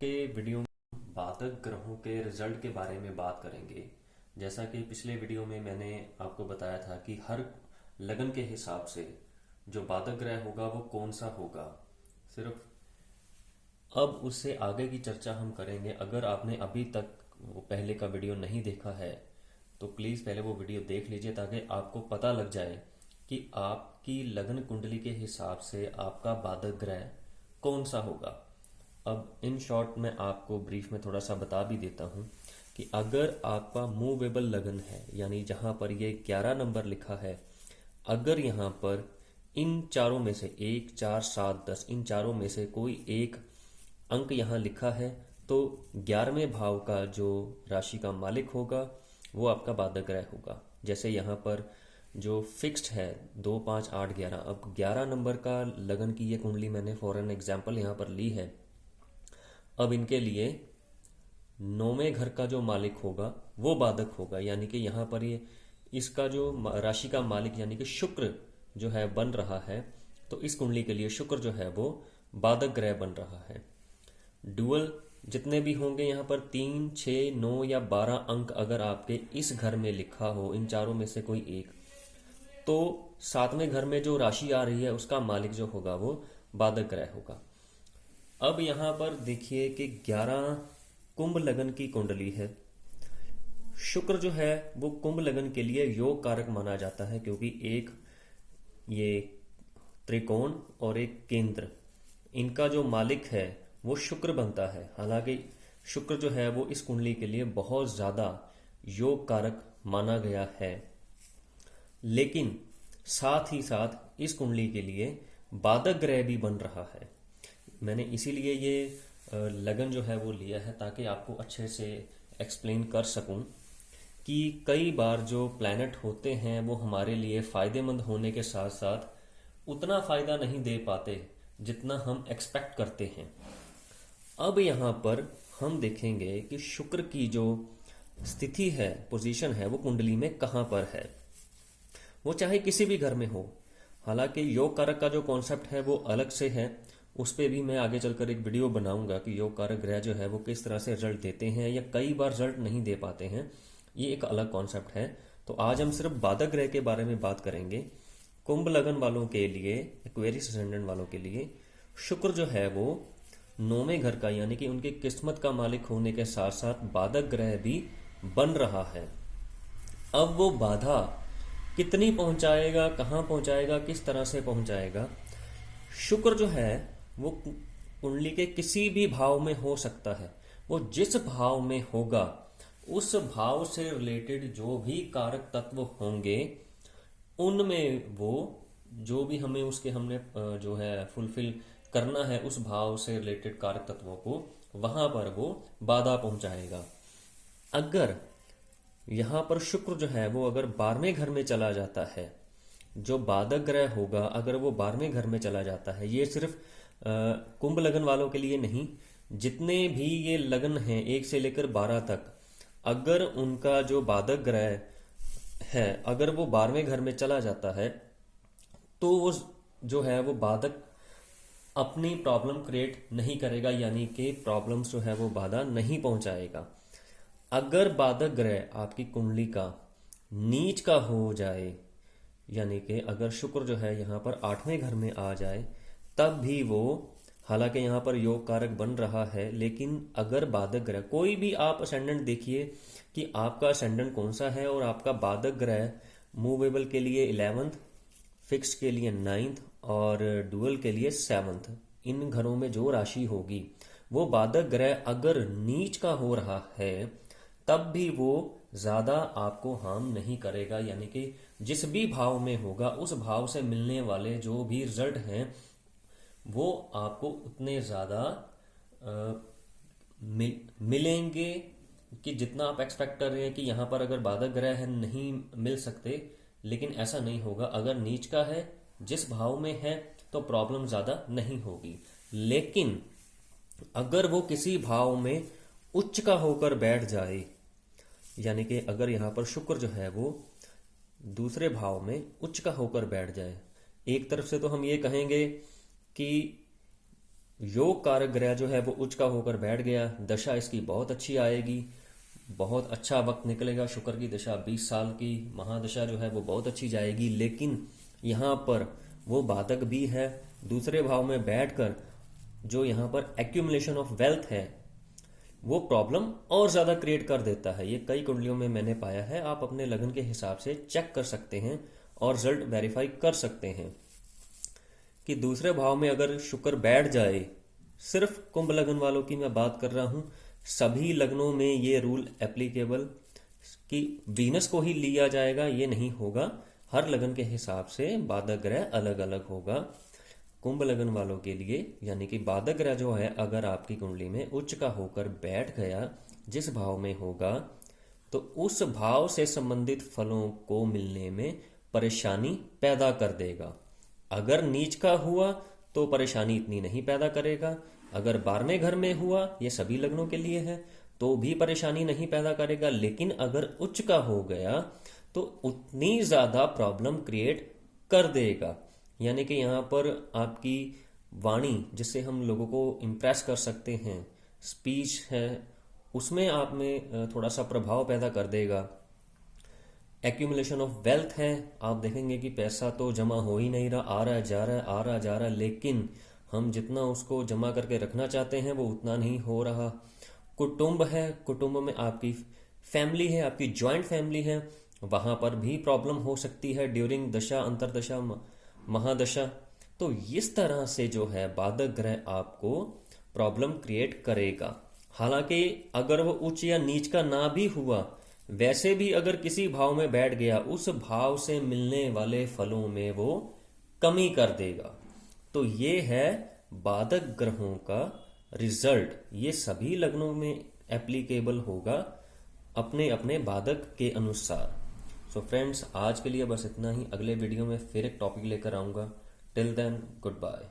के वीडियो में बाधक ग्रहों के रिजल्ट के बारे में बात करेंगे। जैसा कि पिछले वीडियो में मैंने आपको बताया था कि हर लगन के हिसाब से जो बाधक ग्रह होगा वो कौन सा होगा। सिर्फ अब उससे आगे की चर्चा हम करेंगे। अगर आपने अभी तक वो पहले का वीडियो नहीं देखा है तो प्लीज़ पहले वो वीडियो देख लीजिए ताकि आपको पता लग जाए कि आपकी लगन कुंडली के हिसाब से आपका बाधक ग्रह कौन सा होगा। अब इन शॉर्ट में आपको ब्रीफ में थोड़ा सा बता भी देता हूँ कि अगर आपका मूवेबल लगन है, यानी जहाँ पर ये 11 नंबर लिखा है, अगर यहाँ पर इन चारों में से 1, 4, 7, 10 इन चारों में से कोई एक अंक यहाँ लिखा है तो 11वें भाव का जो राशि का मालिक होगा वो आपका बाधक ग्रह होगा। जैसे यहाँ पर जो फिक्स्ड है 2, 5, 8, 11, अब 11 नंबर का लगन की ये कुंडली मैंने फॉर एन एग्जाम्पल यहाँ पर ली है। अब इनके लिए 9वें घर का जो मालिक होगा वो बाधक होगा, यानी कि यहाँ पर ये इसका जो राशि का मालिक यानी कि शुक्र जो है बन रहा है, तो इस कुंडली के लिए शुक्र जो है वो बाधक ग्रह बन रहा है। डुअल जितने भी होंगे यहाँ पर 3, 6, 9 या 12 अंक अगर आपके इस घर में लिखा हो, इन चारों में से कोई एक, तो 7वें घर में जो राशि आ रही है उसका मालिक जो होगा वो बाधक ग्रह होगा। अब यहाँ पर देखिए कि 11 कुंभ लगन की कुंडली है। शुक्र जो है वो कुंभ लगन के लिए योग कारक माना जाता है, क्योंकि एक ये त्रिकोण और एक केंद्र, इनका जो मालिक है वो शुक्र बनता है। हालांकि शुक्र जो है वो इस कुंडली के लिए बहुत ज़्यादा योग कारक माना गया है, लेकिन साथ ही साथ इस कुंडली के लिए बाधक ग्रह भी बन रहा है। मैंने इसीलिए ये लगन जो है वो लिया है ताकि आपको अच्छे से एक्सप्लेन कर सकूं कि कई बार जो प्लैनेट होते हैं वो हमारे लिए फ़ायदेमंद होने के साथ साथ उतना फ़ायदा नहीं दे पाते जितना हम एक्सपेक्ट करते हैं। अब यहाँ पर हम देखेंगे कि शुक्र की जो स्थिति है, पोजीशन है, वो कुंडली में कहाँ पर है। वो चाहे किसी भी घर में हो। हालांकि योग कारक का जो कॉन्सेप्ट है वो अलग से है, उस पर भी मैं आगे चलकर एक वीडियो बनाऊंगा कि योग कारक ग्रह जो है वो किस तरह से रिजल्ट देते हैं या कई बार रिजल्ट नहीं दे पाते हैं, ये एक अलग कॉन्सेप्ट है। तो आज हम सिर्फ बाधक ग्रह के बारे में बात करेंगे। कुंभ लगन वालों के लिए, एक्वेरियस असेंडेंट वालों के लिए शुक्र जो है वो 9वें घर का यानी कि उनकी किस्मत का मालिक होने के साथ साथ बाधक ग्रह भी बन रहा है। अब वो बाधा कितनी पहुंचाएगा, कहाँ पहुंचाएगा, किस तरह से पहुंचाएगा। शुक्र जो है वो कुंडली के किसी भी भाव में हो सकता है। वो जिस भाव में होगा उस भाव से रिलेटेड जो भी कारक तत्व होंगे उनमें वो जो भी हमें उसके हमने जो है फुलफिल करना है उस भाव से रिलेटेड कारक तत्वों को वहां पर वो बाधा पहुंचाएगा। अगर यहाँ पर शुक्र जो है वो अगर 12वें घर में चला जाता है, जो बाधक ग्रह होगा अगर वो 12वें घर में चला जाता है, ये सिर्फ कुंभ लगन वालों के लिए नहीं, जितने भी ये लगन हैं 1 से लेकर 12 तक, अगर उनका जो बाधक ग्रह है अगर वो 12वें घर में चला जाता है तो वो जो है वो बाधक अपनी प्रॉब्लम क्रिएट नहीं करेगा, यानी कि प्रॉब्लम्स जो है वो बाधा नहीं पहुंचाएगा। अगर बाधक ग्रह आपकी कुंडली का नीच का हो जाए, यानी कि अगर शुक्र जो है यहाँ पर 8वें घर में आ जाए, तब भी वो, हालांकि यहाँ पर योग कारक बन रहा है, लेकिन अगर बाधक ग्रह कोई भी आप असेंडेंट देखिए कि आपका असेंडेंट कौन सा है और आपका बाधक ग्रह मूवेबल के लिए 11th, फिक्स के लिए 9th और डुअल के लिए 7th, इन घरों में जो राशि होगी वो बाधक ग्रह अगर नीच का हो रहा है तब भी वो ज़्यादा आपको हार्म नहीं करेगा, यानी कि जिस भी भाव में होगा उस भाव से मिलने वाले जो भी रिजल्ट हैं वो आपको उतने ज़्यादा मिलेंगे कि जितना आप एक्सपेक्ट कर रहे हैं कि यहाँ पर अगर बाधक ग्रह है नहीं मिल सकते, लेकिन ऐसा नहीं होगा। अगर नीच का है, जिस भाव में है, तो प्रॉब्लम ज़्यादा नहीं होगी। लेकिन अगर वो किसी भाव में उच्च का होकर बैठ जाए, यानी कि अगर यहाँ पर शुक्र जो है वो दूसरे भाव में उच्च का होकर बैठ जाए, एक तरफ से तो हम ये कहेंगे कि योग कारक ग्रह जो है वो उच्च का होकर बैठ गया, दशा इसकी बहुत अच्छी आएगी, बहुत अच्छा वक्त निकलेगा। शुक्र की दशा 20 साल की महादशा जो है वो बहुत अच्छी जाएगी, लेकिन यहाँ पर वो बाधक भी है। दूसरे भाव में बैठकर जो यहाँ पर एक्यूमुलेशन ऑफ वेल्थ है वो प्रॉब्लम और ज़्यादा क्रिएट कर देता है। ये कई कुंडलियों में मैंने पाया है, आप अपने लगन के हिसाब से चेक कर सकते हैं और रिजल्ट वेरीफाई कर सकते हैं कि दूसरे भाव में अगर शुक्र बैठ जाए, सिर्फ कुंभ लगन वालों की मैं बात कर रहा हूं, सभी लग्नों में ये रूल एप्लीकेबल कि वीनस को ही लिया जाएगा ये नहीं होगा, हर लगन के हिसाब से बाधक ग्रह अलग अलग होगा। कुंभ लगन वालों के लिए यानी कि बाधक ग्रह जो है अगर आपकी कुंडली में उच्च का होकर बैठ गया जिस भाव में होगा, तो उस भाव से संबंधित फलों को मिलने में परेशानी पैदा कर देगा। अगर नीच का हुआ तो परेशानी इतनी नहीं पैदा करेगा, अगर 12वें घर में हुआ, ये सभी लग्नों के लिए है, तो भी परेशानी नहीं पैदा करेगा। लेकिन अगर उच्च का हो गया तो उतनी ज्यादा प्रॉब्लम क्रिएट कर देगा। यानी कि यहाँ पर आपकी वाणी जिससे हम लोगों को इम्प्रेस कर सकते हैं, स्पीच है, उसमें आप में थोड़ा सा प्रभाव पैदा कर देगा। एक्यूमुलेशन ऑफ वेल्थ है, आप देखेंगे कि पैसा तो जमा हो ही नहीं रहा, आ रहा है जा रहा है, आ रहा जा रहा है, लेकिन हम जितना उसको जमा करके रखना चाहते हैं वो उतना नहीं हो रहा। कुटुंब है, कुटुंब में आपकी फैमिली है, आपकी जॉइंट फैमिली है, वहां पर भी प्रॉब्लम हो सकती है ड्यूरिंग दशा, अंतरदशा, महादशा। तो इस तरह से जो है बाधक ग्रह आपको प्रॉब्लम क्रिएट करेगा। हालांकि अगर वो उच्च या नीच का ना भी हुआ, वैसे भी अगर किसी भाव में बैठ गया, उस भाव से मिलने वाले फलों में वो कमी कर देगा। तो ये है बाधक ग्रहों का रिजल्ट, ये सभी लग्नों में एप्लीकेबल होगा अपने अपने बाधक के अनुसार। सो फ्रेंड्स, आज के लिए बस इतना ही। अगले वीडियो में फिर एक टॉपिक लेकर आऊंगा। Till then, good bye.